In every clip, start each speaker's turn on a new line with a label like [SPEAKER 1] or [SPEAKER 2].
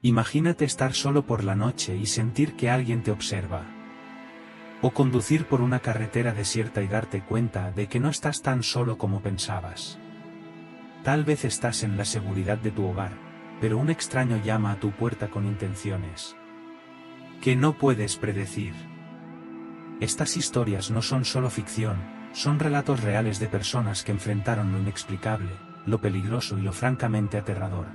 [SPEAKER 1] Imagínate estar solo por la noche y sentir que alguien te observa. O conducir por una carretera desierta y darte cuenta de que no estás tan solo como pensabas. Tal vez estás en la seguridad de tu hogar, pero un extraño llama a tu puerta con intenciones que no puedes predecir. Estas historias no son solo ficción, son relatos reales de personas que enfrentaron lo inexplicable, lo peligroso y lo francamente aterrador.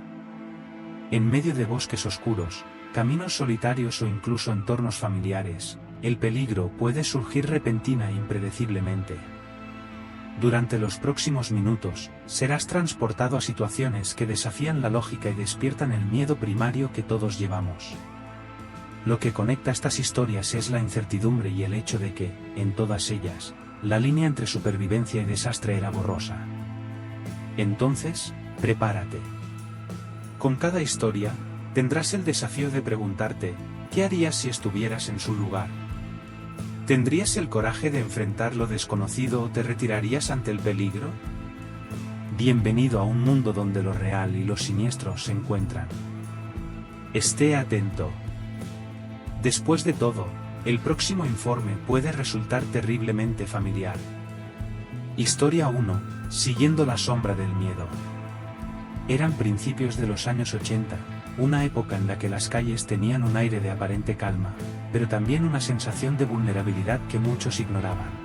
[SPEAKER 1] En medio de bosques oscuros, caminos solitarios o incluso entornos familiares, el peligro puede surgir repentina e impredeciblemente. Durante los próximos minutos, serás transportado a situaciones que desafían la lógica y despiertan el miedo primario que todos llevamos. Lo que conecta estas historias es la incertidumbre y el hecho de que, en todas ellas, la línea entre supervivencia y desastre era borrosa. Entonces, prepárate. Con cada historia, tendrás el desafío de preguntarte, ¿qué harías si estuvieras en su lugar? ¿Tendrías el coraje de enfrentar lo desconocido o te retirarías ante el peligro? Bienvenido a un mundo donde lo real y lo siniestro se encuentran. Esté atento. Después de todo, el próximo informe puede resultar terriblemente familiar. Historia 1. Siguiendo la sombra del miedo. Eran principios de los años 80, una época en la que las calles tenían un aire de aparente calma, pero también una sensación de vulnerabilidad que muchos ignoraban.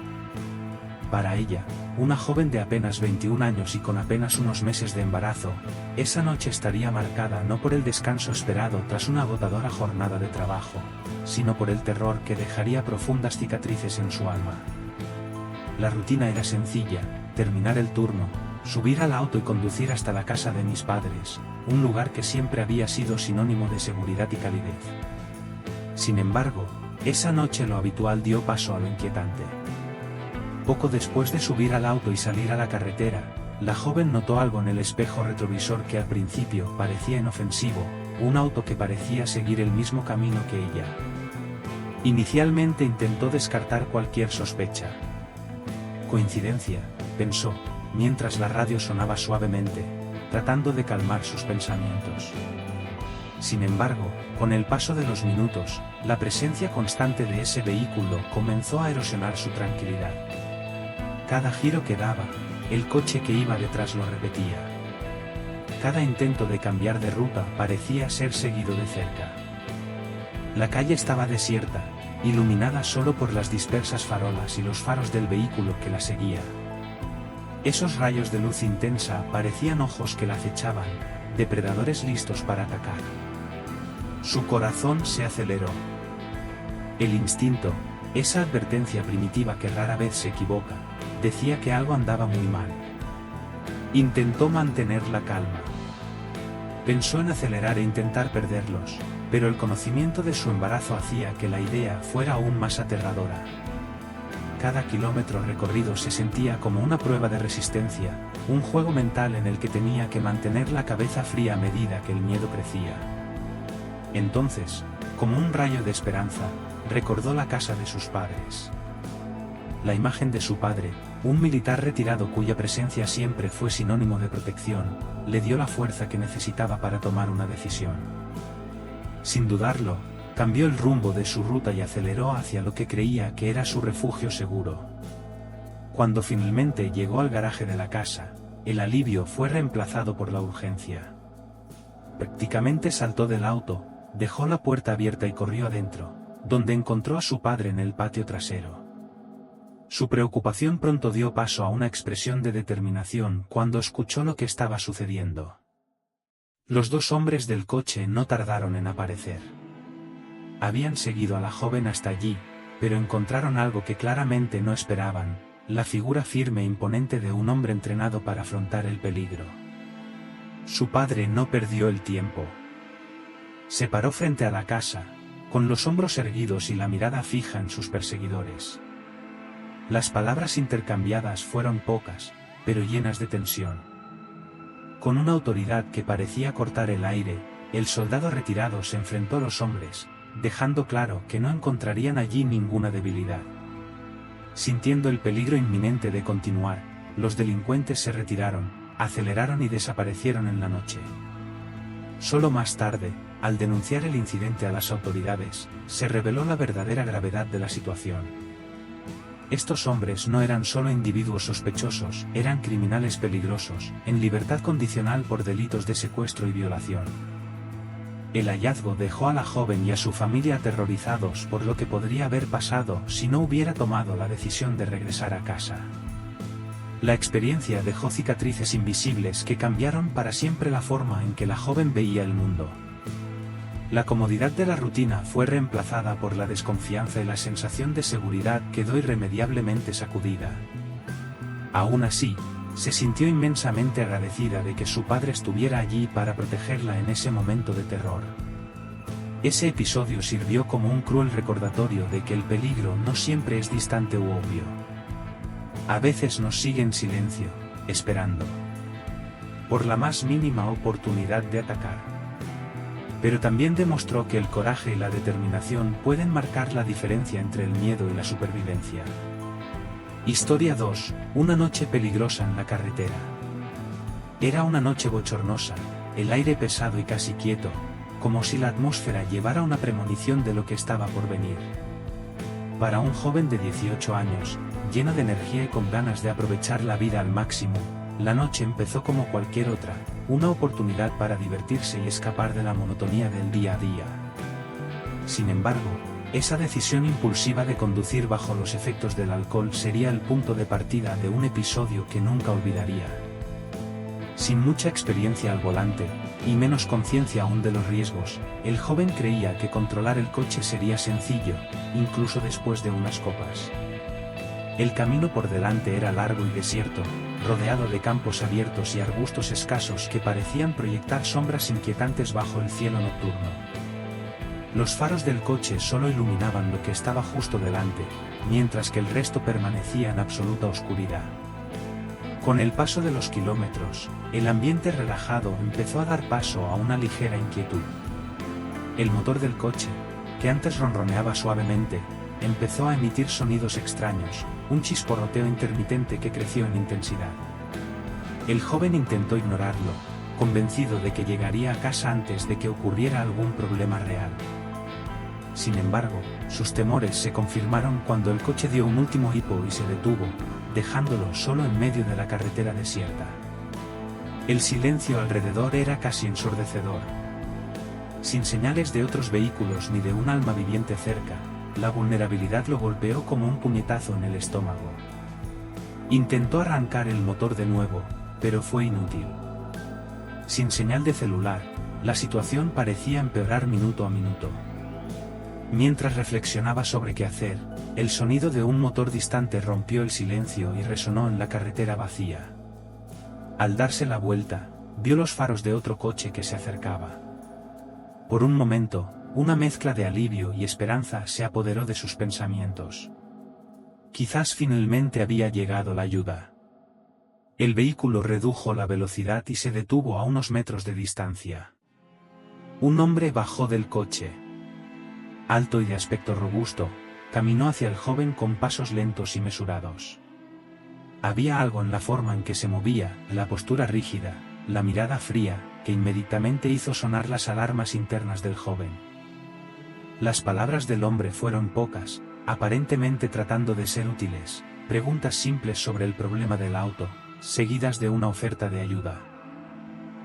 [SPEAKER 1] Para ella, una joven de apenas 21 años y con apenas unos meses de embarazo, esa noche estaría marcada no por el descanso esperado tras una agotadora jornada de trabajo, sino por el terror que dejaría profundas cicatrices en su alma. La rutina era sencilla: terminar el turno, subir al auto y conducir hasta la casa de mis padres, un lugar que siempre había sido sinónimo de seguridad y calidez. Sin embargo, esa noche lo habitual dio paso a lo inquietante. Poco después de subir al auto y salir a la carretera, la joven notó algo en el espejo retrovisor que al principio parecía inofensivo, un auto que parecía seguir el mismo camino que ella. Inicialmente intentó descartar cualquier sospecha. Coincidencia, pensó, mientras la radio sonaba suavemente, tratando de calmar sus pensamientos. Sin embargo, con el paso de los minutos, la presencia constante de ese vehículo comenzó a erosionar su tranquilidad. Cada giro que daba, el coche que iba detrás lo repetía. Cada intento de cambiar de ruta parecía ser seguido de cerca. La calle estaba desierta, iluminada solo por las dispersas farolas y los faros del vehículo que la seguía. Esos rayos de luz intensa parecían ojos que la acechaban, depredadores listos para atacar. Su corazón se aceleró. El instinto, esa advertencia primitiva que rara vez se equivoca, decía que algo andaba muy mal. Intentó mantener la calma. Pensó en acelerar e intentar perderlos, pero el conocimiento de su embarazo hacía que la idea fuera aún más aterradora. Cada kilómetro recorrido se sentía como una prueba de resistencia, un juego mental en el que tenía que mantener la cabeza fría a medida que el miedo crecía. Entonces, como un rayo de esperanza, recordó la casa de sus padres. La imagen de su padre, un militar retirado cuya presencia siempre fue sinónimo de protección, le dio la fuerza que necesitaba para tomar una decisión. Sin dudarlo, cambió el rumbo de su ruta y aceleró hacia lo que creía que era su refugio seguro. Cuando finalmente llegó al garaje de la casa, el alivio fue reemplazado por la urgencia. Prácticamente saltó del auto, dejó la puerta abierta y corrió adentro, donde encontró a su padre en el patio trasero. Su preocupación pronto dio paso a una expresión de determinación cuando escuchó lo que estaba sucediendo. Los dos hombres del coche no tardaron en aparecer. Habían seguido a la joven hasta allí, pero encontraron algo que claramente no esperaban: la figura firme e imponente de un hombre entrenado para afrontar el peligro. Su padre no perdió el tiempo. Se paró frente a la casa, con los hombros erguidos y la mirada fija en sus perseguidores. Las palabras intercambiadas fueron pocas, pero llenas de tensión. Con una autoridad que parecía cortar el aire, el soldado retirado se enfrentó a los hombres, dejando claro que no encontrarían allí ninguna debilidad. Sintiendo el peligro inminente de continuar, los delincuentes se retiraron, aceleraron y desaparecieron en la noche. Solo más tarde, al denunciar el incidente a las autoridades, se reveló la verdadera gravedad de la situación. Estos hombres no eran solo individuos sospechosos, eran criminales peligrosos, en libertad condicional por delitos de secuestro y violación. El hallazgo dejó a la joven y a su familia aterrorizados por lo que podría haber pasado si no hubiera tomado la decisión de regresar a casa. La experiencia dejó cicatrices invisibles que cambiaron para siempre la forma en que la joven veía el mundo. La comodidad de la rutina fue reemplazada por la desconfianza y la sensación de seguridad quedó irremediablemente sacudida. Aún así, se sintió inmensamente agradecida de que su padre estuviera allí para protegerla en ese momento de terror. Ese episodio sirvió como un cruel recordatorio de que el peligro no siempre es distante u obvio. A veces nos sigue en silencio, esperando por la más mínima oportunidad de atacar. Pero también demostró que el coraje y la determinación pueden marcar la diferencia entre el miedo y la supervivencia. Historia 2, una noche peligrosa en la carretera. Era una noche bochornosa, el aire pesado y casi quieto, como si la atmósfera llevara una premonición de lo que estaba por venir. Para un joven de 18 años, lleno de energía y con ganas de aprovechar la vida al máximo, la noche empezó como cualquier otra, una oportunidad para divertirse y escapar de la monotonía del día a día. Sin embargo, esa decisión impulsiva de conducir bajo los efectos del alcohol sería el punto de partida de un episodio que nunca olvidaría. Sin mucha experiencia al volante, y menos conciencia aún de los riesgos, el joven creía que controlar el coche sería sencillo, incluso después de unas copas. El camino por delante era largo y desierto, rodeado de campos abiertos y arbustos escasos que parecían proyectar sombras inquietantes bajo el cielo nocturno. Los faros del coche solo iluminaban lo que estaba justo delante, mientras que el resto permanecía en absoluta oscuridad. Con el paso de los kilómetros, el ambiente relajado empezó a dar paso a una ligera inquietud. El motor del coche, que antes ronroneaba suavemente, empezó a emitir sonidos extraños, un chisporroteo intermitente que creció en intensidad. El joven intentó ignorarlo, convencido de que llegaría a casa antes de que ocurriera algún problema real. Sin embargo, sus temores se confirmaron cuando el coche dio un último hipo y se detuvo, dejándolo solo en medio de la carretera desierta. El silencio alrededor era casi ensordecedor. Sin señales de otros vehículos ni de un alma viviente cerca, la vulnerabilidad lo golpeó como un puñetazo en el estómago. Intentó arrancar el motor de nuevo, pero fue inútil. Sin señal de celular, la situación parecía empeorar minuto a minuto. Mientras reflexionaba sobre qué hacer, el sonido de un motor distante rompió el silencio y resonó en la carretera vacía. Al darse la vuelta, vio los faros de otro coche que se acercaba. Por un momento, una mezcla de alivio y esperanza se apoderó de sus pensamientos. Quizás finalmente había llegado la ayuda. El vehículo redujo la velocidad y se detuvo a unos metros de distancia. Un hombre bajó del coche. Alto y de aspecto robusto, caminó hacia el joven con pasos lentos y mesurados. Había algo en la forma en que se movía, la postura rígida, la mirada fría, que inmediatamente hizo sonar las alarmas internas del joven. Las palabras del hombre fueron pocas, aparentemente tratando de ser útiles, preguntas simples sobre el problema del auto, seguidas de una oferta de ayuda.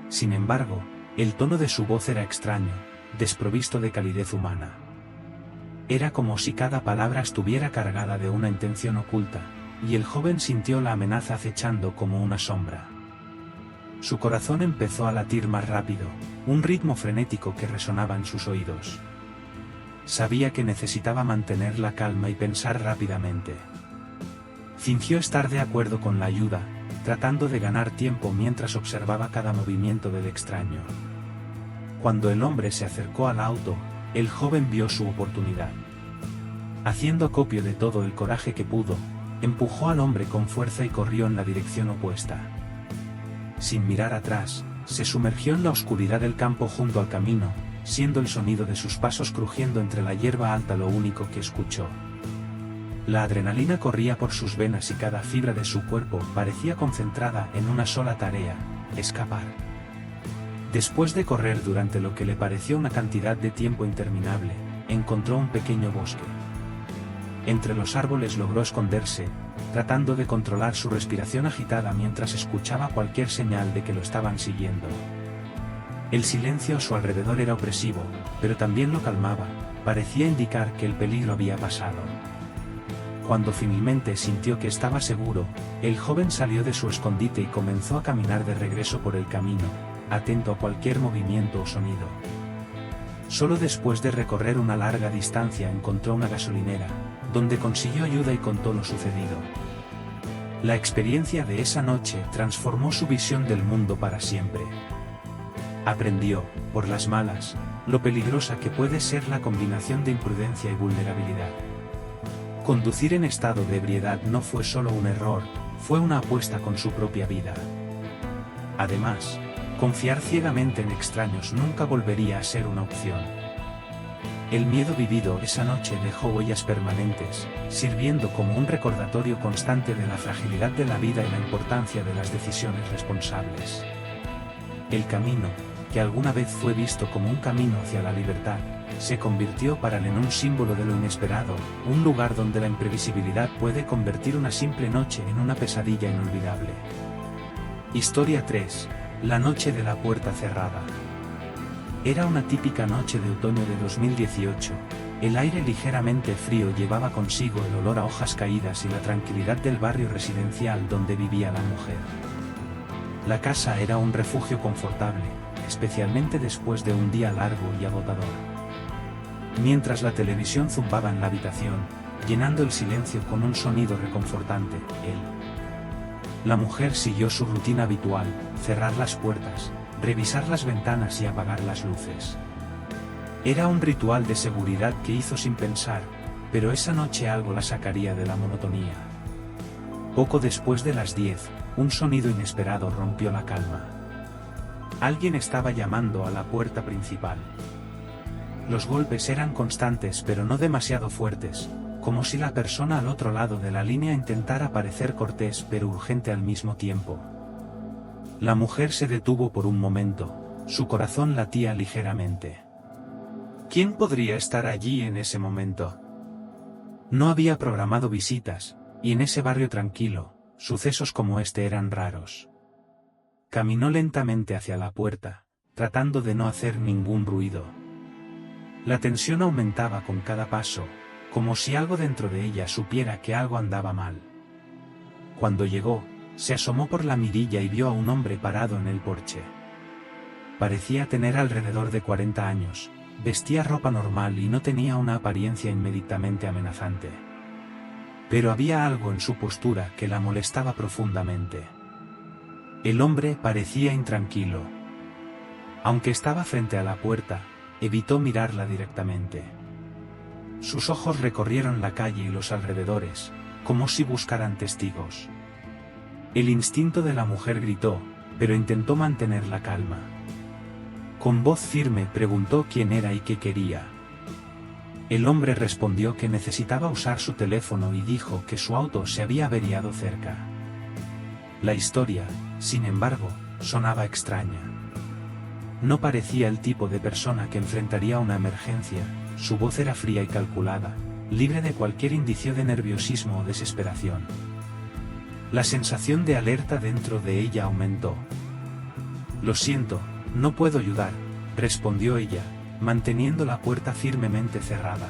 [SPEAKER 1] Sin embargo, el tono de su voz era extraño, desprovisto de calidez humana. Era como si cada palabra estuviera cargada de una intención oculta, y el joven sintió la amenaza acechando como una sombra. Su corazón empezó a latir más rápido, un ritmo frenético que resonaba en sus oídos. Sabía que necesitaba mantener la calma y pensar rápidamente. Fingió estar de acuerdo con la ayuda, tratando de ganar tiempo mientras observaba cada movimiento del extraño. Cuando el hombre se acercó al auto, el joven vio su oportunidad. Haciendo acopio de todo el coraje que pudo, empujó al hombre con fuerza y corrió en la dirección opuesta. Sin mirar atrás, se sumergió en la oscuridad del campo junto al camino, siendo el sonido de sus pasos crujiendo entre la hierba alta lo único que escuchó. La adrenalina corría por sus venas y cada fibra de su cuerpo parecía concentrada en una sola tarea: escapar. Después de correr durante lo que le pareció una cantidad de tiempo interminable, encontró un pequeño bosque. Entre los árboles logró esconderse, tratando de controlar su respiración agitada mientras escuchaba cualquier señal de que lo estaban siguiendo. El silencio a su alrededor era opresivo, pero también lo calmaba, parecía indicar que el peligro había pasado. Cuando finalmente sintió que estaba seguro, el joven salió de su escondite y comenzó a caminar de regreso por el camino, atento a cualquier movimiento o sonido. Solo después de recorrer una larga distancia encontró una gasolinera, donde consiguió ayuda y contó lo sucedido. La experiencia de esa noche transformó su visión del mundo para siempre. Aprendió, por las malas, lo peligrosa que puede ser la combinación de imprudencia y vulnerabilidad. Conducir en estado de ebriedad no fue solo un error, fue una apuesta con su propia vida. Además, confiar ciegamente en extraños nunca volvería a ser una opción. El miedo vivido esa noche dejó huellas permanentes, sirviendo como un recordatorio constante de la fragilidad de la vida y la importancia de las decisiones responsables. El camino, que alguna vez fue visto como un camino hacia la libertad, se convirtió para él en un símbolo de lo inesperado, un lugar donde la imprevisibilidad puede convertir una simple noche en una pesadilla inolvidable. Historia 3. La noche de la puerta cerrada. Era una típica noche de otoño de 2018, el aire ligeramente frío llevaba consigo el olor a hojas caídas y la tranquilidad del barrio residencial donde vivía la mujer. La casa era un refugio confortable, especialmente después de un día largo y agotador. Mientras la televisión zumbaba en la habitación, llenando el silencio con un sonido reconfortante, la mujer siguió su rutina habitual, cerrar las puertas, revisar las ventanas y apagar las luces. Era un ritual de seguridad que hizo sin pensar, pero esa noche algo la sacaría de la monotonía. Poco después de las 10, un sonido inesperado rompió la calma. Alguien estaba llamando a la puerta principal. Los golpes eran constantes pero no demasiado fuertes, como si la persona al otro lado de la línea intentara parecer cortés pero urgente al mismo tiempo. La mujer se detuvo por un momento, su corazón latía ligeramente. ¿Quién podría estar allí en ese momento? No había programado visitas, y en ese barrio tranquilo, sucesos como este eran raros. Caminó lentamente hacia la puerta, tratando de no hacer ningún ruido. La tensión aumentaba con cada paso, como si algo dentro de ella supiera que algo andaba mal. Cuando llegó, se asomó por la mirilla y vio a un hombre parado en el porche. Parecía tener alrededor de 40 años, vestía ropa normal y no tenía una apariencia inmediatamente amenazante. Pero había algo en su postura que la molestaba profundamente. El hombre parecía intranquilo. Aunque estaba frente a la puerta, evitó mirarla directamente. Sus ojos recorrieron la calle y los alrededores, como si buscaran testigos. El instinto de la mujer gritó, pero intentó mantener la calma. Con voz firme preguntó quién era y qué quería. El hombre respondió que necesitaba usar su teléfono y dijo que su auto se había averiado cerca. La historia, sin embargo, sonaba extraña. No parecía el tipo de persona que enfrentaría una emergencia, su voz era fría y calculada, libre de cualquier indicio de nerviosismo o desesperación. La sensación de alerta dentro de ella aumentó. «Lo siento, no puedo ayudar», respondió ella, manteniendo la puerta firmemente cerrada.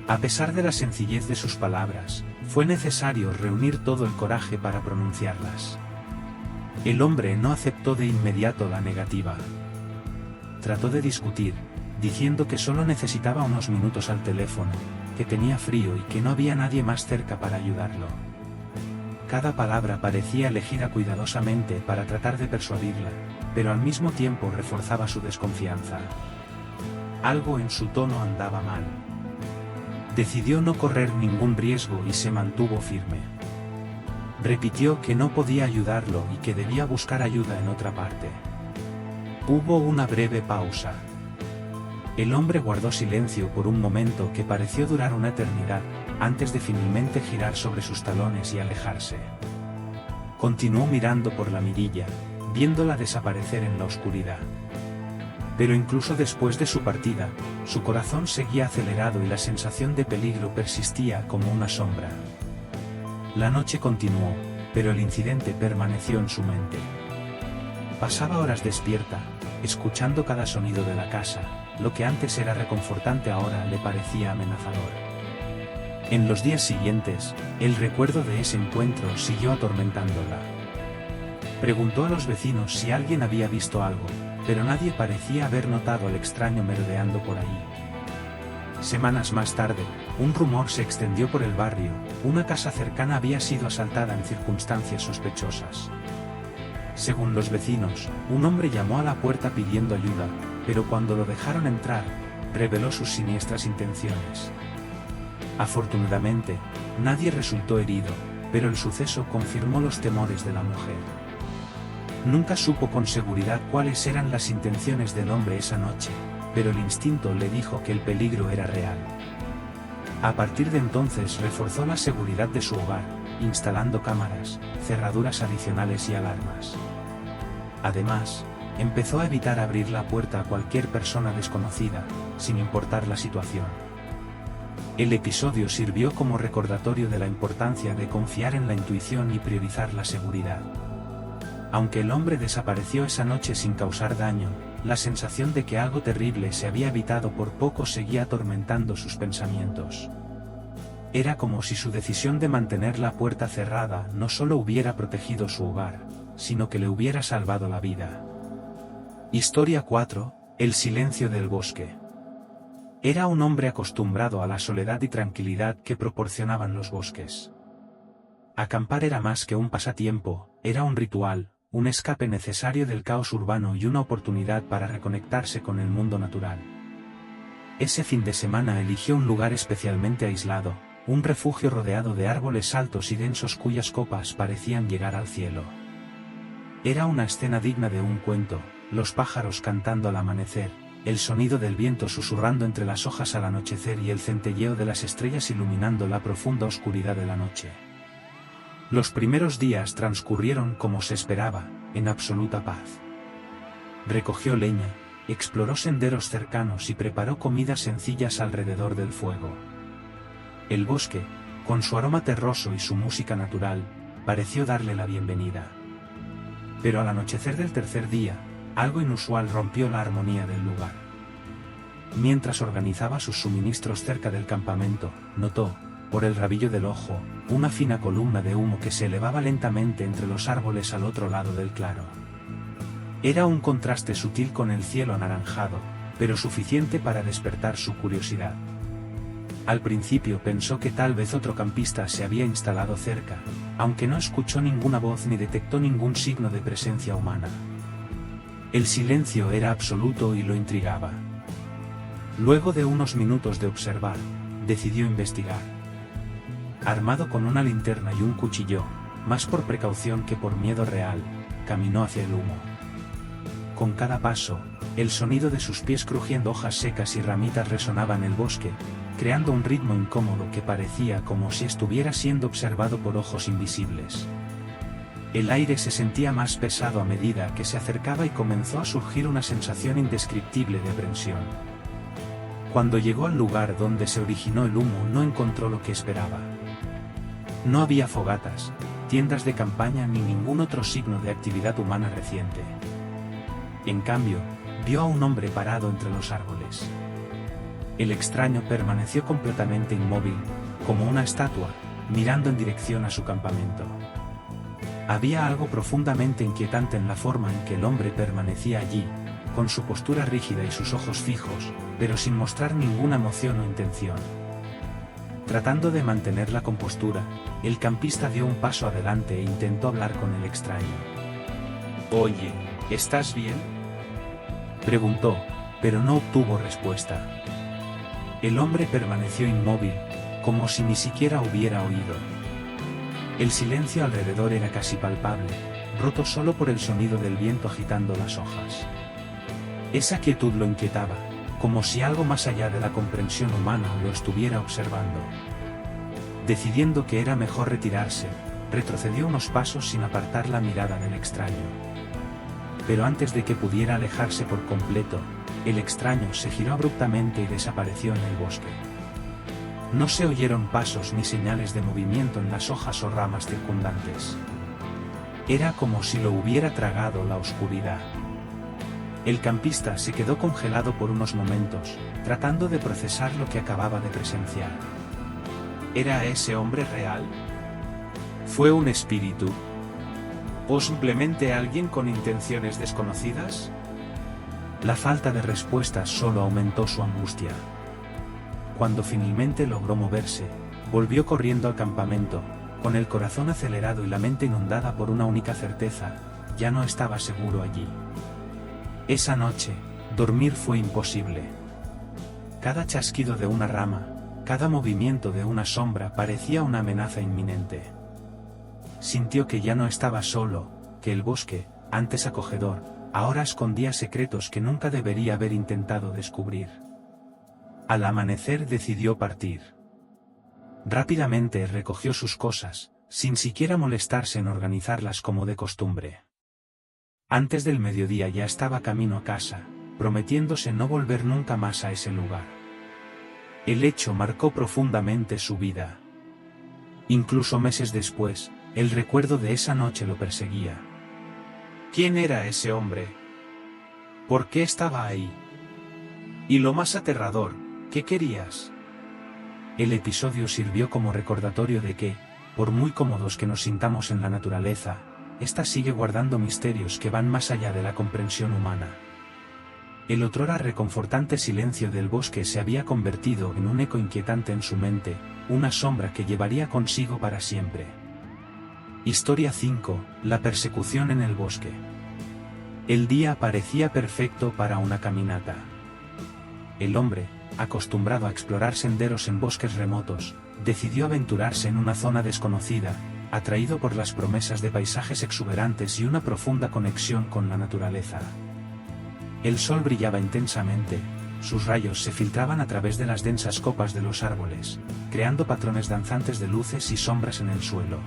[SPEAKER 1] A pesar de la sencillez de sus palabras, fue necesario reunir todo el coraje para pronunciarlas. El hombre no aceptó de inmediato la negativa. Trató de discutir, diciendo que solo necesitaba unos minutos al teléfono, que tenía frío y que no había nadie más cerca para ayudarlo. Cada palabra parecía elegida cuidadosamente para tratar de persuadirla, pero al mismo tiempo reforzaba su desconfianza. Algo en su tono andaba mal. Decidió no correr ningún riesgo y se mantuvo firme. Repitió que no podía ayudarlo y que debía buscar ayuda en otra parte. Hubo una breve pausa. El hombre guardó silencio por un momento que pareció durar una eternidad, antes de finalmente girar sobre sus talones y alejarse. Continuó mirando por la mirilla, viéndola desaparecer en la oscuridad. Pero incluso después de su partida, su corazón seguía acelerado y la sensación de peligro persistía como una sombra. La noche continuó, pero el incidente permaneció en su mente. Pasaba horas despierta, escuchando cada sonido de la casa, lo que antes era reconfortante ahora le parecía amenazador. En los días siguientes, el recuerdo de ese encuentro siguió atormentándola. Preguntó a los vecinos si alguien había visto algo, pero nadie parecía haber notado al extraño merodeando por allí. Semanas más tarde, un rumor se extendió por el barrio: una casa cercana había sido asaltada en circunstancias sospechosas. Según los vecinos, un hombre llamó a la puerta pidiendo ayuda, pero cuando lo dejaron entrar, reveló sus siniestras intenciones. Afortunadamente, nadie resultó herido, pero el suceso confirmó los temores de la mujer. Nunca supo con seguridad cuáles eran las intenciones del hombre esa noche, pero el instinto le dijo que el peligro era real. A partir de entonces reforzó la seguridad de su hogar, instalando cámaras, cerraduras adicionales y alarmas. Además, empezó a evitar abrir la puerta a cualquier persona desconocida, sin importar la situación. El episodio sirvió como recordatorio de la importancia de confiar en la intuición y priorizar la seguridad. Aunque el hombre desapareció esa noche sin causar daño, la sensación de que algo terrible se había evitado por poco seguía atormentando sus pensamientos. Era como si su decisión de mantener la puerta cerrada no solo hubiera protegido su hogar, sino que le hubiera salvado la vida. Historia 4. El silencio del bosque. Era un hombre acostumbrado a la soledad y tranquilidad que proporcionaban los bosques. Acampar era más que un pasatiempo, era un ritual, un escape necesario del caos urbano y una oportunidad para reconectarse con el mundo natural. Ese fin de semana eligió un lugar especialmente aislado, un refugio rodeado de árboles altos y densos cuyas copas parecían llegar al cielo. Era una escena digna de un cuento, los pájaros cantando al amanecer, el sonido del viento susurrando entre las hojas al anochecer y el centelleo de las estrellas iluminando la profunda oscuridad de la noche. Los primeros días transcurrieron como se esperaba, en absoluta paz. Recogió leña, exploró senderos cercanos y preparó comidas sencillas alrededor del fuego. El bosque, con su aroma terroso y su música natural, pareció darle la bienvenida. Pero al anochecer del tercer día, algo inusual rompió la armonía del lugar. Mientras organizaba sus suministros cerca del campamento, notó, por el rabillo del ojo, una fina columna de humo que se elevaba lentamente entre los árboles al otro lado del claro. Era un contraste sutil con el cielo anaranjado, pero suficiente para despertar su curiosidad. Al principio pensó que tal vez otro campista se había instalado cerca, aunque no escuchó ninguna voz ni detectó ningún signo de presencia humana. El silencio era absoluto y lo intrigaba. Luego de unos minutos de observar, decidió investigar. Armado con una linterna y un cuchillo, más por precaución que por miedo real, caminó hacia el humo. Con cada paso, el sonido de sus pies crujiendo hojas secas y ramitas resonaba en el bosque, creando un ritmo incómodo que parecía como si estuviera siendo observado por ojos invisibles. El aire se sentía más pesado a medida que se acercaba y comenzó a surgir una sensación indescriptible de aprensión. Cuando llegó al lugar donde se originó el humo no encontró lo que esperaba. No había fogatas, tiendas de campaña ni ningún otro signo de actividad humana reciente. En cambio, vio a un hombre parado entre los árboles. El extraño permaneció completamente inmóvil, como una estatua, mirando en dirección a su campamento. Había algo profundamente inquietante en la forma en que el hombre permanecía allí, con su postura rígida y sus ojos fijos, pero sin mostrar ninguna emoción o intención. Tratando de mantener la compostura, el campista dio un paso adelante e intentó hablar con el extraño. «Oye, ¿estás bien?», preguntó, pero no obtuvo respuesta. El hombre permaneció inmóvil, como si ni siquiera hubiera oído. El silencio alrededor era casi palpable, roto solo por el sonido del viento agitando las hojas. Esa quietud lo inquietaba, como si algo más allá de la comprensión humana lo estuviera observando. Decidiendo que era mejor retirarse, retrocedió unos pasos sin apartar la mirada del extraño. pero antes de que pudiera alejarse por completo, el extraño se giró abruptamente y desapareció en el bosque. No se oyeron pasos ni señales de movimiento en las hojas o ramas circundantes. Era como si lo hubiera tragado la oscuridad. El campista se quedó congelado por unos momentos, tratando de procesar lo que acababa de presenciar. ¿Era ese hombre real? ¿Fue un espíritu? ¿O simplemente alguien con intenciones desconocidas? La falta de respuestas solo aumentó su angustia. Cuando finalmente logró moverse, volvió corriendo al campamento, con el corazón acelerado y la mente inundada por una única certeza: ya no estaba seguro allí. Esa noche, dormir fue imposible. Cada chasquido de una rama, cada movimiento de una sombra parecía una amenaza inminente. Sintió que ya no estaba solo, que el bosque, antes acogedor, ahora escondía secretos que nunca debería haber intentado descubrir. Al amanecer decidió partir. Rápidamente recogió sus cosas, sin siquiera molestarse en organizarlas como de costumbre. Antes del mediodía ya estaba camino a casa, prometiéndose no volver nunca más a ese lugar. El hecho marcó profundamente su vida. Incluso meses después, el recuerdo de esa noche lo perseguía. ¿Quién era ese hombre? ¿Por qué estaba ahí? Y lo más aterrador, ¿qué querías? El episodio sirvió como recordatorio de que, por muy cómodos que nos sintamos en la naturaleza, ésta sigue guardando misterios que van más allá de la comprensión humana. El otrora reconfortante silencio del bosque se había convertido en un eco inquietante en su mente, una sombra que llevaría consigo para siempre. Historia 5: La persecución en el bosque. El día parecía perfecto para una caminata. El hombre, acostumbrado a explorar senderos en bosques remotos, decidió aventurarse en una zona desconocida, atraído por las promesas de paisajes exuberantes y una profunda conexión con la naturaleza. El sol brillaba intensamente, sus rayos se filtraban a través de las densas copas de los árboles, creando patrones danzantes de luces y sombras en el suelo.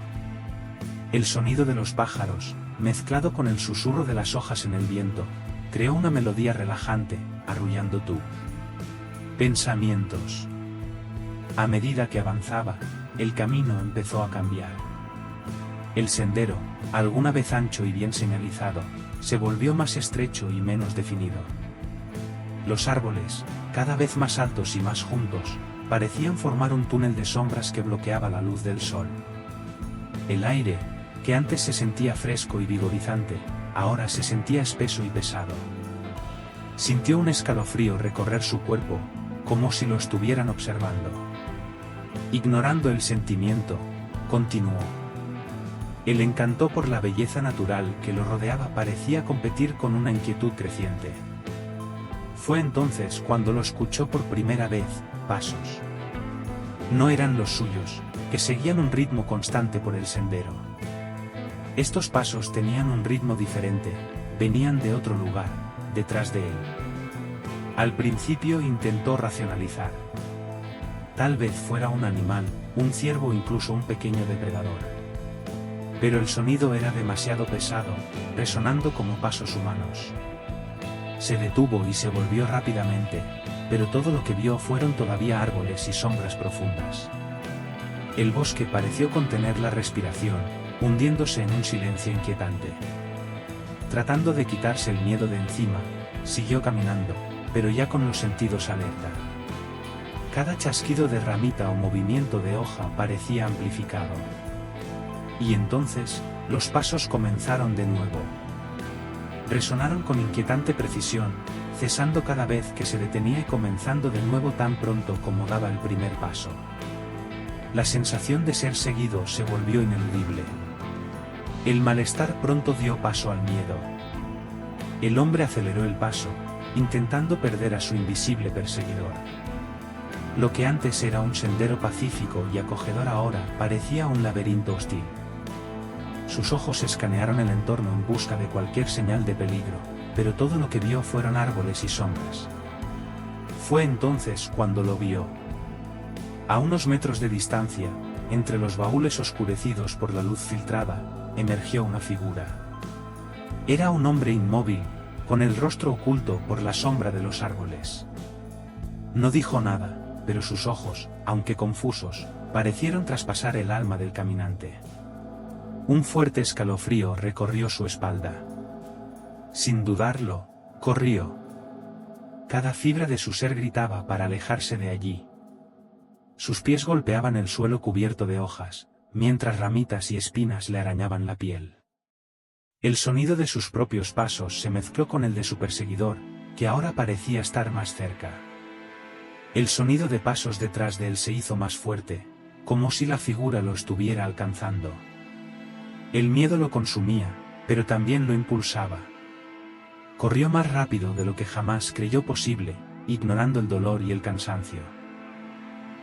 [SPEAKER 1] El sonido de los pájaros, mezclado con el susurro de las hojas en el viento, creó una melodía relajante, arrullando tus pensamientos. A medida que avanzaba, el camino empezó a cambiar. El sendero, alguna vez ancho y bien señalizado, se volvió más estrecho y menos definido. Los árboles, cada vez más altos y más juntos, parecían formar un túnel de sombras que bloqueaba la luz del sol. El aire, que antes se sentía fresco y vigorizante, ahora se sentía espeso y pesado. Sintió un escalofrío recorrer su cuerpo, como si lo estuvieran observando. Ignorando el sentimiento, continuó. El encanto por la belleza natural que lo rodeaba parecía competir con una inquietud creciente. Fue entonces cuando lo escuchó por primera vez: pasos. No eran los suyos, que seguían un ritmo constante por el sendero. Estos pasos tenían un ritmo diferente, venían de otro lugar, detrás de él. Al principio intentó racionalizar. Tal vez fuera un animal, un ciervo o incluso un pequeño depredador. Pero el sonido era demasiado pesado, resonando como pasos humanos. Se detuvo y se volvió rápidamente, pero todo lo que vio fueron todavía árboles y sombras profundas. El bosque pareció contener la respiración, hundiéndose en un silencio inquietante. Tratando de quitarse el miedo de encima, siguió caminando, pero ya con los sentidos alerta. Cada chasquido de ramita o movimiento de hoja parecía amplificado. Y entonces, los pasos comenzaron de nuevo. Resonaron con inquietante precisión, cesando cada vez que se detenía y comenzando de nuevo tan pronto como daba el primer paso. La sensación de ser seguido se volvió ineludible. El malestar pronto dio paso al miedo. El hombre aceleró el paso, intentando perder a su invisible perseguidor. Lo que antes era un sendero pacífico y acogedor ahora parecía un laberinto hostil. Sus ojos escanearon el entorno en busca de cualquier señal de peligro, pero todo lo que vio fueron árboles y sombras. Fue entonces cuando lo vio. A unos metros de distancia, entre los baúles oscurecidos por la luz filtrada, emergió una figura. Era un hombre inmóvil, con el rostro oculto por la sombra de los árboles. No dijo nada, pero sus ojos, aunque confusos, parecieron traspasar el alma del caminante. Un fuerte escalofrío recorrió su espalda. Sin dudarlo, corrió. Cada fibra de su ser gritaba para alejarse de allí. Sus pies golpeaban el suelo cubierto de hojas, mientras ramitas y espinas le arañaban la piel. El sonido de sus propios pasos se mezcló con el de su perseguidor, que ahora parecía estar más cerca. El sonido de pasos detrás de él se hizo más fuerte, como si la figura lo estuviera alcanzando. El miedo lo consumía, pero también lo impulsaba. Corrió más rápido de lo que jamás creyó posible, ignorando el dolor y el cansancio.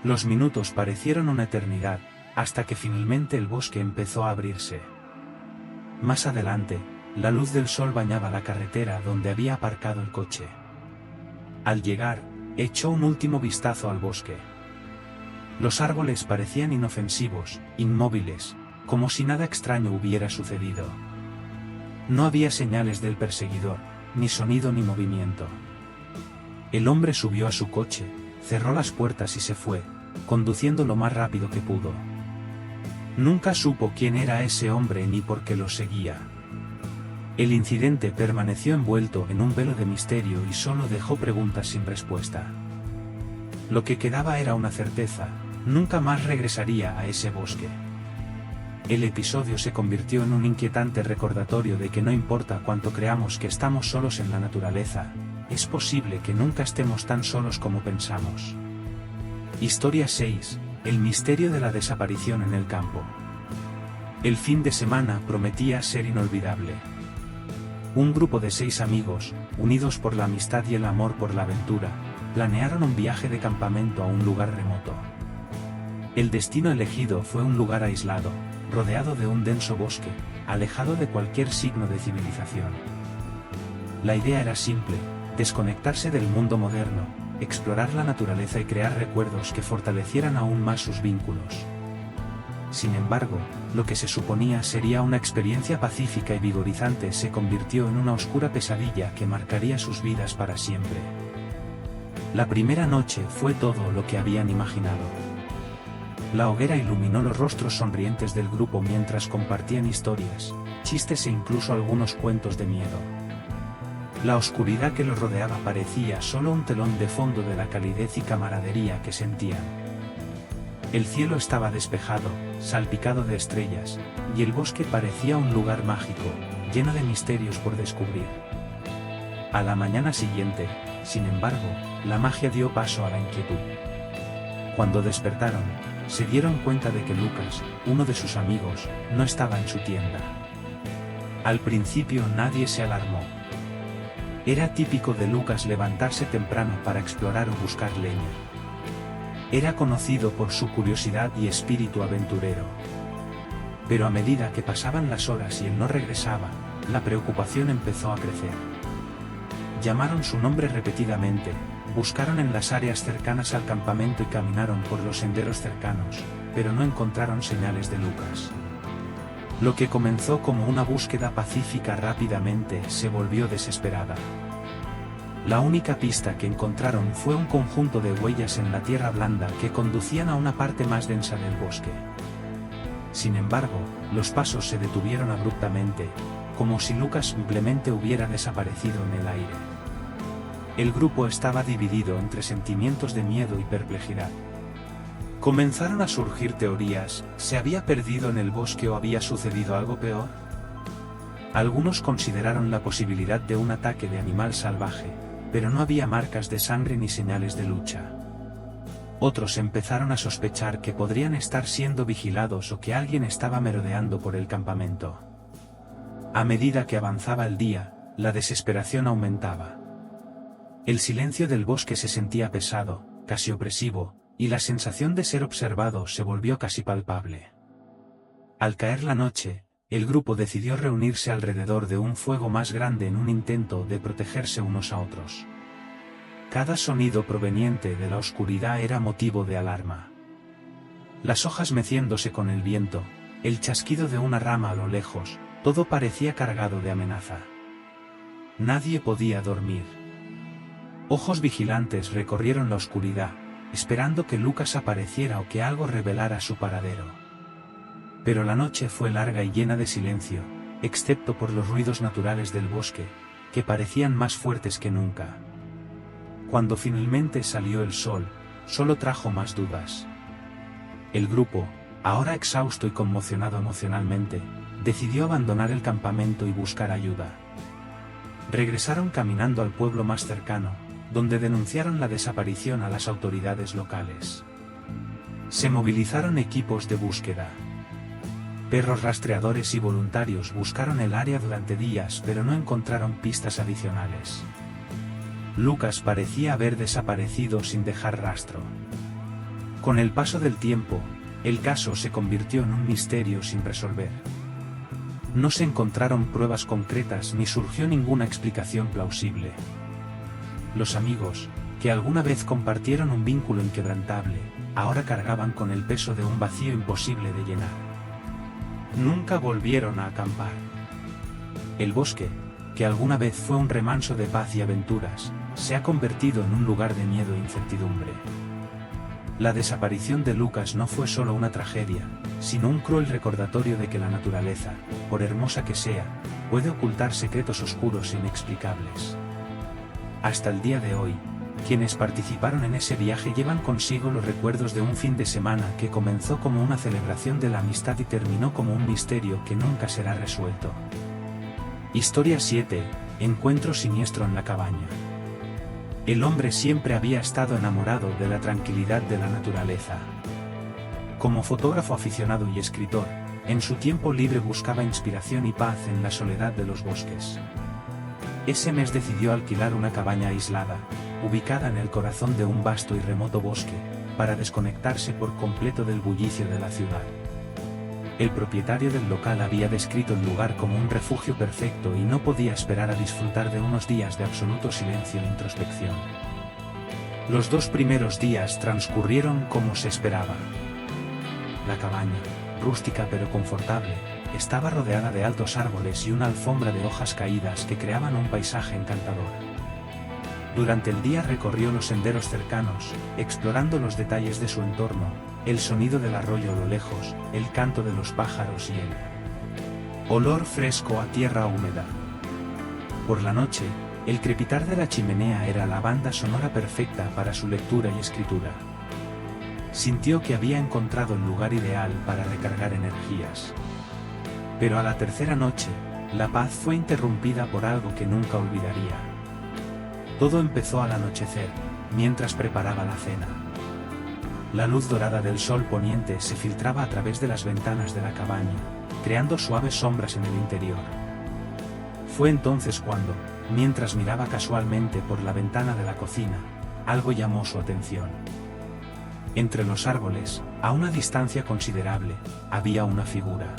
[SPEAKER 1] Los minutos parecieron una eternidad, hasta que finalmente el bosque empezó a abrirse. Más adelante, la luz del sol bañaba la carretera donde había aparcado el coche. Al llegar, echó un último vistazo al bosque. Los árboles parecían inofensivos, inmóviles, como si nada extraño hubiera sucedido. No había señales del perseguidor, ni sonido ni movimiento. El hombre subió a su coche, cerró las puertas y se fue, conduciendo lo más rápido que pudo. Nunca supo quién era ese hombre ni por qué lo seguía. El incidente permaneció envuelto en un velo de misterio y solo dejó preguntas sin respuesta. Lo que quedaba era una certeza: nunca más regresaría a ese bosque. El episodio se convirtió en un inquietante recordatorio de que no importa cuánto creamos que estamos solos en la naturaleza, es posible que nunca estemos tan solos como pensamos. Historia 6. El misterio de la desaparición en el campo. El fin de semana prometía ser inolvidable. Un grupo de 6 amigos, unidos por la amistad y el amor por la aventura, planearon un viaje de campamento a un lugar remoto. El destino elegido fue un lugar aislado, rodeado de un denso bosque, alejado de cualquier signo de civilización. La idea era simple: desconectarse del mundo moderno, explorar la naturaleza y crear recuerdos que fortalecieran aún más sus vínculos. Sin embargo, lo que se suponía sería una experiencia pacífica y vigorizante se convirtió en una oscura pesadilla que marcaría sus vidas para siempre. La primera noche fue todo lo que habían imaginado. La hoguera iluminó los rostros sonrientes del grupo mientras compartían historias, chistes e incluso algunos cuentos de miedo. La oscuridad que los rodeaba parecía solo un telón de fondo de la calidez y camaradería que sentían. El cielo estaba despejado, salpicado de estrellas, y el bosque parecía un lugar mágico, lleno de misterios por descubrir. A la mañana siguiente, sin embargo, la magia dio paso a la inquietud. Cuando despertaron, se dieron cuenta de que Lucas, uno de sus amigos, no estaba en su tienda. Al principio nadie se alarmó. Era típico de Lucas levantarse temprano para explorar o buscar leña. Era conocido por su curiosidad y espíritu aventurero. Pero a medida que pasaban las horas y él no regresaba, la preocupación empezó a crecer. Llamaron su nombre repetidamente, buscaron en las áreas cercanas al campamento y caminaron por los senderos cercanos, pero no encontraron señales de Lucas. Lo que comenzó como una búsqueda pacífica rápidamente se volvió desesperada. La única pista que encontraron fue un conjunto de huellas en la tierra blanda que conducían a una parte más densa del bosque. Sin embargo, los pasos se detuvieron abruptamente, como si Lucas simplemente hubiera desaparecido en el aire. El grupo estaba dividido entre sentimientos de miedo y perplejidad. Comenzaron a surgir teorías: ¿se había perdido en el bosque o había sucedido algo peor? Algunos consideraron la posibilidad de un ataque de animal salvaje, pero no había marcas de sangre ni señales de lucha. Otros empezaron a sospechar que podrían estar siendo vigilados o que alguien estaba merodeando por el campamento. A medida que avanzaba el día, la desesperación aumentaba. El silencio del bosque se sentía pesado, casi opresivo, y la sensación de ser observado se volvió casi palpable. Al caer la noche, el grupo decidió reunirse alrededor de un fuego más grande en un intento de protegerse unos a otros. Cada sonido proveniente de la oscuridad era motivo de alarma. Las hojas meciéndose con el viento, el chasquido de una rama a lo lejos, todo parecía cargado de amenaza. Nadie podía dormir. Ojos vigilantes recorrieron la oscuridad, esperando que Lucas apareciera o que algo revelara su paradero. Pero la noche fue larga y llena de silencio, excepto por los ruidos naturales del bosque, que parecían más fuertes que nunca. Cuando finalmente salió el sol, solo trajo más dudas. El grupo, ahora exhausto y conmocionado emocionalmente, decidió abandonar el campamento y buscar ayuda. Regresaron caminando al pueblo más cercano, donde denunciaron la desaparición a las autoridades locales. Se movilizaron equipos de búsqueda. Perros rastreadores y voluntarios buscaron el área durante días, pero no encontraron pistas adicionales. Lucas parecía haber desaparecido sin dejar rastro. Con el paso del tiempo, el caso se convirtió en un misterio sin resolver. No se encontraron pruebas concretas ni surgió ninguna explicación plausible. Los amigos, que alguna vez compartieron un vínculo inquebrantable, ahora cargaban con el peso de un vacío imposible de llenar. Nunca volvieron a acampar. El bosque, que alguna vez fue un remanso de paz y aventuras, se ha convertido en un lugar de miedo e incertidumbre. La desaparición de Lucas no fue solo una tragedia, sino un cruel recordatorio de que la naturaleza, por hermosa que sea, puede ocultar secretos oscuros e inexplicables. Hasta el día de hoy, quienes participaron en ese viaje llevan consigo los recuerdos de un fin de semana que comenzó como una celebración de la amistad y terminó como un misterio que nunca será resuelto. Historia 7. Encuentro siniestro en la cabaña. El hombre siempre había estado enamorado de la tranquilidad de la naturaleza. Como fotógrafo aficionado y escritor, en su tiempo libre buscaba inspiración y paz en la soledad de los bosques. Ese mes decidió alquilar una cabaña aislada, ubicada en el corazón de un vasto y remoto bosque, para desconectarse por completo del bullicio de la ciudad. El propietario del local había descrito el lugar como un refugio perfecto y no podía esperar a disfrutar de unos días de absoluto silencio e introspección. Los 2 primeros días transcurrieron como se esperaba. La cabaña, rústica pero confortable, estaba rodeada de altos árboles y una alfombra de hojas caídas que creaban un paisaje encantador. Durante el día recorrió los senderos cercanos, explorando los detalles de su entorno, el sonido del arroyo a lo lejos, el canto de los pájaros y el olor fresco a tierra húmeda. Por la noche, el crepitar de la chimenea era la banda sonora perfecta para su lectura y escritura. Sintió que había encontrado el lugar ideal para recargar energías. Pero a la tercera noche, la paz fue interrumpida por algo que nunca olvidaría. Todo empezó al anochecer, mientras preparaba la cena. La luz dorada del sol poniente se filtraba a través de las ventanas de la cabaña, creando suaves sombras en el interior. Fue entonces cuando, mientras miraba casualmente por la ventana de la cocina, algo llamó su atención. Entre los árboles, a una distancia considerable, había una figura.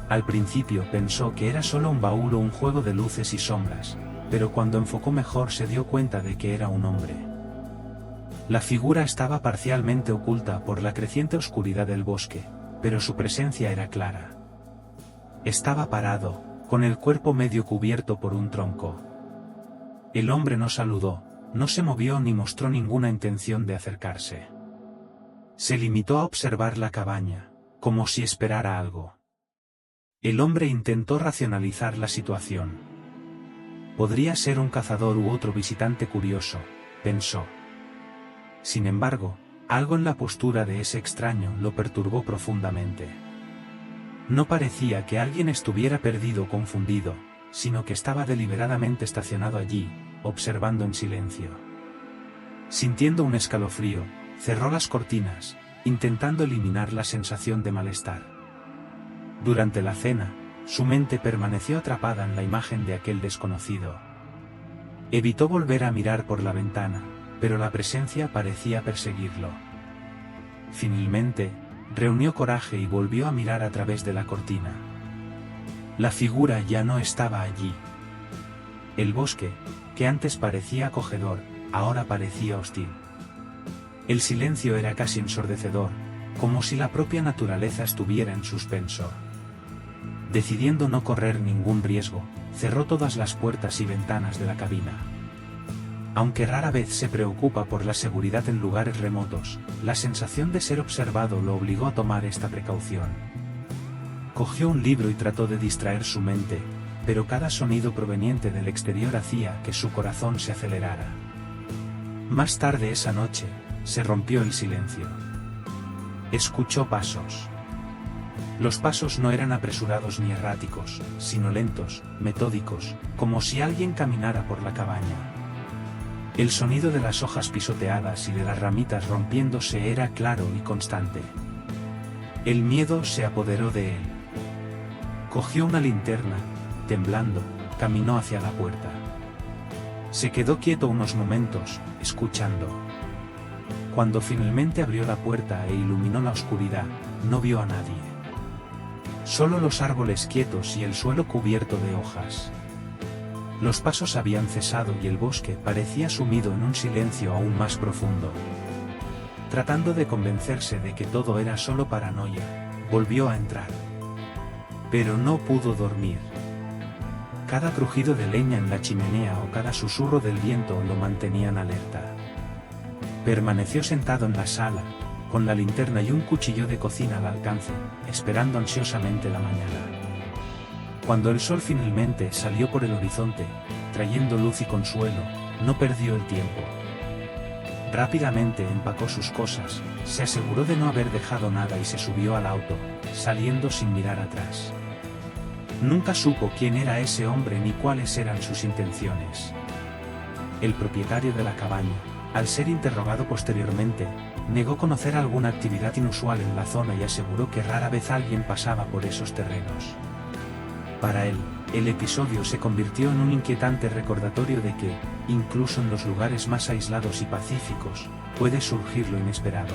[SPEAKER 1] Al principio pensó que era solo un baúl o un juego de luces y sombras, pero cuando enfocó mejor se dio cuenta de que era un hombre. La figura estaba parcialmente oculta por la creciente oscuridad del bosque, pero su presencia era clara. Estaba parado, con el cuerpo medio cubierto por un tronco. El hombre no saludó, no se movió ni mostró ninguna intención de acercarse. Se limitó a observar la cabaña, como si esperara algo. El hombre intentó racionalizar la situación. Podría ser un cazador u otro visitante curioso, pensó. Sin embargo, algo en la postura de ese extraño lo perturbó profundamente. No parecía que alguien estuviera perdido o confundido, sino que estaba deliberadamente estacionado allí, observando en silencio. Sintiendo un escalofrío, cerró las cortinas, intentando eliminar la sensación de malestar. Durante la cena, su mente permaneció atrapada en la imagen de aquel desconocido. Evitó volver a mirar por la ventana, pero la presencia parecía perseguirlo. Finalmente, reunió coraje y volvió a mirar a través de la cortina. La figura ya no estaba allí. El bosque, que antes parecía acogedor, ahora parecía hostil. El silencio era casi ensordecedor, como si la propia naturaleza estuviera en suspenso. Decidiendo no correr ningún riesgo, cerró todas las puertas y ventanas de la cabina. Aunque rara vez se preocupa por la seguridad en lugares remotos, la sensación de ser observado lo obligó a tomar esta precaución. Cogió un libro y trató de distraer su mente, pero cada sonido proveniente del exterior hacía que su corazón se acelerara. Más tarde esa noche, se rompió el silencio. Escuchó pasos. Los pasos no eran apresurados ni erráticos, sino lentos, metódicos, como si alguien caminara por la cabaña. El sonido de las hojas pisoteadas y de las ramitas rompiéndose era claro y constante. El miedo se apoderó de él. Cogió una linterna, temblando, caminó hacia la puerta. Se quedó quieto unos momentos, escuchando. Cuando finalmente abrió la puerta e iluminó la oscuridad, no vio a nadie. Solo los árboles quietos y el suelo cubierto de hojas. Los pasos habían cesado y el bosque parecía sumido en un silencio aún más profundo. Tratando de convencerse de que todo era solo paranoia, volvió a entrar. Pero no pudo dormir. Cada crujido de leña en la chimenea o cada susurro del viento lo mantenían alerta. Permaneció sentado en la sala, con la linterna y un cuchillo de cocina al alcance, esperando ansiosamente la mañana. Cuando el sol finalmente salió por el horizonte, trayendo luz y consuelo, no perdió el tiempo. Rápidamente empacó sus cosas, se aseguró de no haber dejado nada y se subió al auto, saliendo sin mirar atrás. Nunca supo quién era ese hombre ni cuáles eran sus intenciones. El propietario de la cabaña, al ser interrogado posteriormente, negó conocer alguna actividad inusual en la zona y aseguró que rara vez alguien pasaba por esos terrenos. Para él, el episodio se convirtió en un inquietante recordatorio de que, incluso en los lugares más aislados y pacíficos, puede surgir lo inesperado.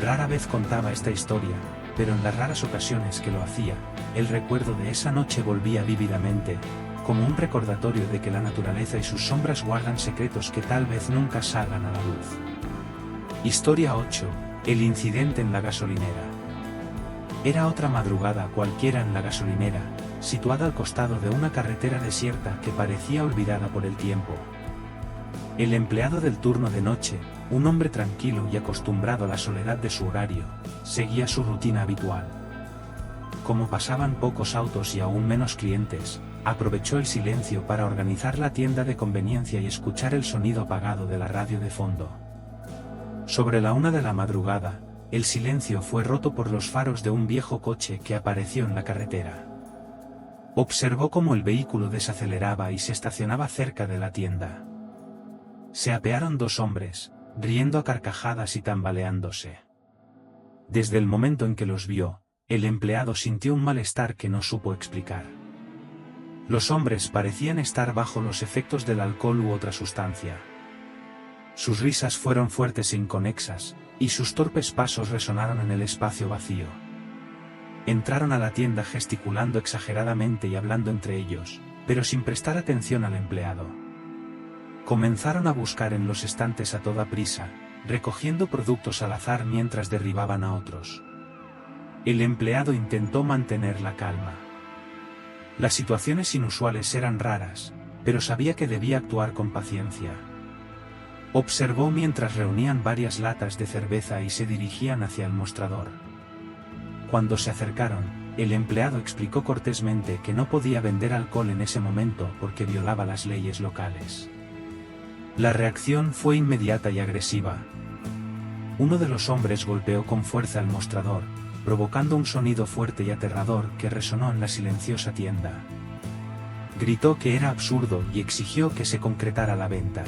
[SPEAKER 1] Rara vez contaba esta historia, pero en las raras ocasiones que lo hacía, el recuerdo de esa noche volvía vívidamente, como un recordatorio de que la naturaleza y sus sombras guardan secretos que tal vez nunca salgan a la luz. Historia 8. El incidente en la gasolinera. Era otra madrugada cualquiera en la gasolinera, situada al costado de una carretera desierta que parecía olvidada por el tiempo. El empleado del turno de noche, un hombre tranquilo y acostumbrado a la soledad de su horario, seguía su rutina habitual. Como pasaban pocos autos y aún menos clientes, aprovechó el silencio para organizar la tienda de conveniencia y escuchar el sonido apagado de la radio de fondo. Sobre la 1 de la madrugada, el silencio fue roto por los faros de un viejo coche que apareció en la carretera. Observó cómo el vehículo desaceleraba y se estacionaba cerca de la tienda. Se apearon dos hombres, riendo a carcajadas y tambaleándose. Desde el momento en que los vio, el empleado sintió un malestar que no supo explicar. Los hombres parecían estar bajo los efectos del alcohol u otra sustancia. Sus risas fueron fuertes e inconexas, y sus torpes pasos resonaron en el espacio vacío. Entraron a la tienda gesticulando exageradamente y hablando entre ellos, pero sin prestar atención al empleado. Comenzaron a buscar en los estantes a toda prisa, recogiendo productos al azar mientras derribaban a otros. El empleado intentó mantener la calma. Las situaciones inusuales eran raras, pero sabía que debía actuar con paciencia. Observó mientras reunían varias latas de cerveza y se dirigían hacia el mostrador. Cuando se acercaron, el empleado explicó cortésmente que no podía vender alcohol en ese momento porque violaba las leyes locales. La reacción fue inmediata y agresiva. Uno de los hombres golpeó con fuerza el mostrador, provocando un sonido fuerte y aterrador que resonó en la silenciosa tienda. Gritó que era absurdo y exigió que se concretara la venta.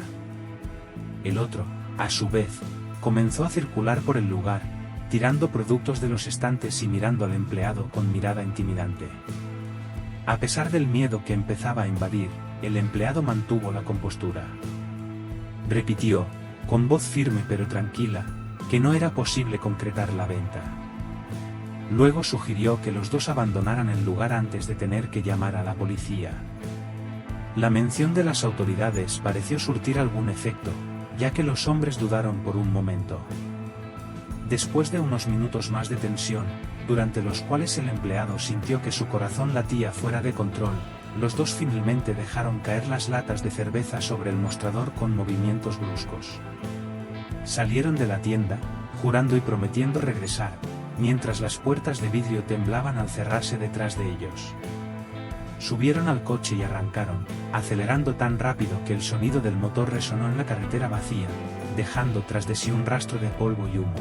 [SPEAKER 1] El otro, a su vez, comenzó a circular por el lugar, tirando productos de los estantes y mirando al empleado con mirada intimidante. A pesar del miedo que empezaba a invadir, el empleado mantuvo la compostura. Repitió, con voz firme pero tranquila, que no era posible concretar la venta. Luego sugirió que los dos abandonaran el lugar antes de tener que llamar a la policía. La mención de las autoridades pareció surtir algún efecto, ya que los hombres dudaron por un momento. Después de unos minutos más de tensión, durante los cuales el empleado sintió que su corazón latía fuera de control, los dos finalmente dejaron caer las latas de cerveza sobre el mostrador con movimientos bruscos. Salieron de la tienda, jurando y prometiendo regresar, mientras las puertas de vidrio temblaban al cerrarse detrás de ellos. Subieron al coche y arrancaron, acelerando tan rápido que el sonido del motor resonó en la carretera vacía, dejando tras de sí un rastro de polvo y humo.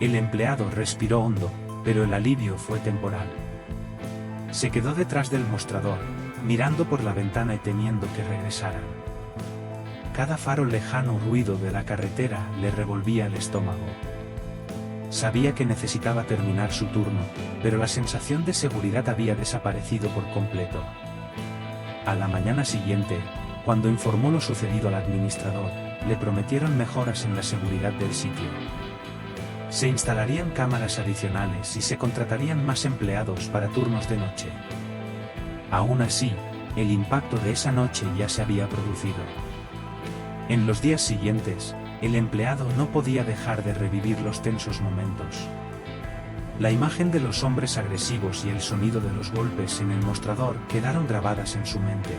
[SPEAKER 1] El empleado respiró hondo, pero el alivio fue temporal. Se quedó detrás del mostrador, mirando por la ventana y temiendo que regresaran. Cada faro lejano ruido de la carretera le revolvía el estómago. Sabía que necesitaba terminar su turno, pero la sensación de seguridad había desaparecido por completo. A la mañana siguiente, cuando informó lo sucedido al administrador, le prometieron mejoras en la seguridad del sitio. Se instalarían cámaras adicionales y se contratarían más empleados para turnos de noche. Aún así, el impacto de esa noche ya se había producido. En los días siguientes, el empleado no podía dejar de revivir los tensos momentos. La imagen de los hombres agresivos y el sonido de los golpes en el mostrador quedaron grabadas en su mente.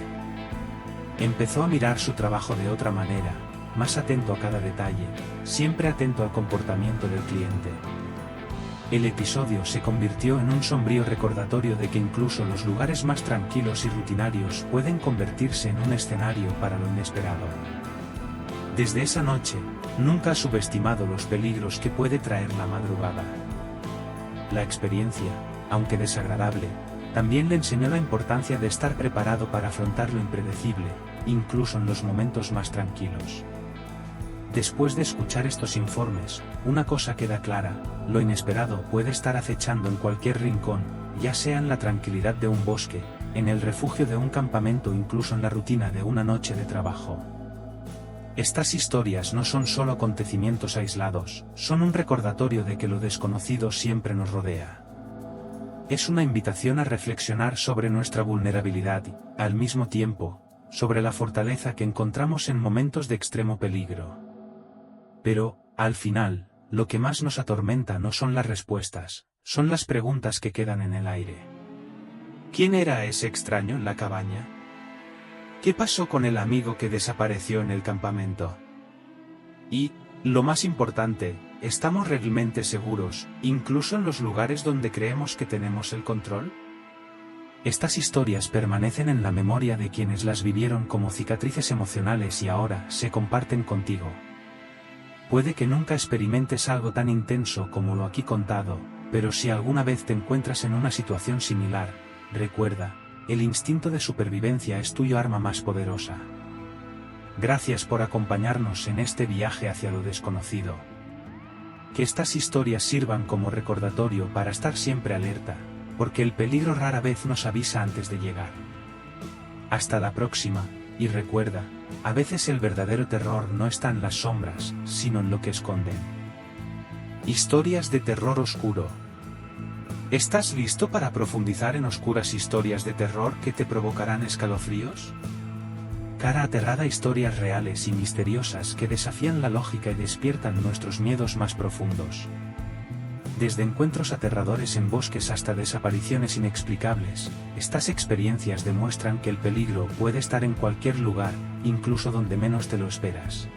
[SPEAKER 1] Empezó a mirar su trabajo de otra manera, más atento a cada detalle, siempre atento al comportamiento del cliente. El episodio se convirtió en un sombrío recordatorio de que incluso los lugares más tranquilos y rutinarios pueden convertirse en un escenario para lo inesperado. Desde esa noche, nunca ha subestimado los peligros que puede traer la madrugada. La experiencia, aunque desagradable, también le enseñó la importancia de estar preparado para afrontar lo impredecible, incluso en los momentos más tranquilos. Después de escuchar estos informes, una cosa queda clara: lo inesperado puede estar acechando en cualquier rincón, ya sea en la tranquilidad de un bosque, en el refugio de un campamento o incluso en la rutina de una noche de trabajo. Estas historias no son solo acontecimientos aislados, son un recordatorio de que lo desconocido siempre nos rodea. Es una invitación a reflexionar sobre nuestra vulnerabilidad y, al mismo tiempo, sobre la fortaleza que encontramos en momentos de extremo peligro. Pero, al final, lo que más nos atormenta no son las respuestas, son las preguntas que quedan en el aire. ¿Quién era ese extraño en la cabaña? ¿Qué pasó con el amigo que desapareció en el campamento? Y, lo más importante, ¿estamos realmente seguros, incluso en los lugares donde creemos que tenemos el control? Estas historias permanecen en la memoria de quienes las vivieron como cicatrices emocionales y ahora se comparten contigo. Puede que nunca experimentes algo tan intenso como lo aquí contado, pero si alguna vez te encuentras en una situación similar, recuerda: el instinto de supervivencia es tu arma más poderosa. Gracias por acompañarnos en este viaje hacia lo desconocido. Que estas historias sirvan como recordatorio para estar siempre alerta, porque el peligro rara vez nos avisa antes de llegar. Hasta la próxima, y recuerda, a veces el verdadero terror no está en las sombras, sino en lo que esconden. Historias de terror oscuro. ¿Estás listo para profundizar en oscuras historias de terror que te provocarán escalofríos? Cara aterrada, historias reales y misteriosas que desafían la lógica y despiertan nuestros miedos más profundos. Desde encuentros aterradores en bosques hasta desapariciones inexplicables, estas experiencias demuestran que el peligro puede estar en cualquier lugar, incluso donde menos te lo esperas.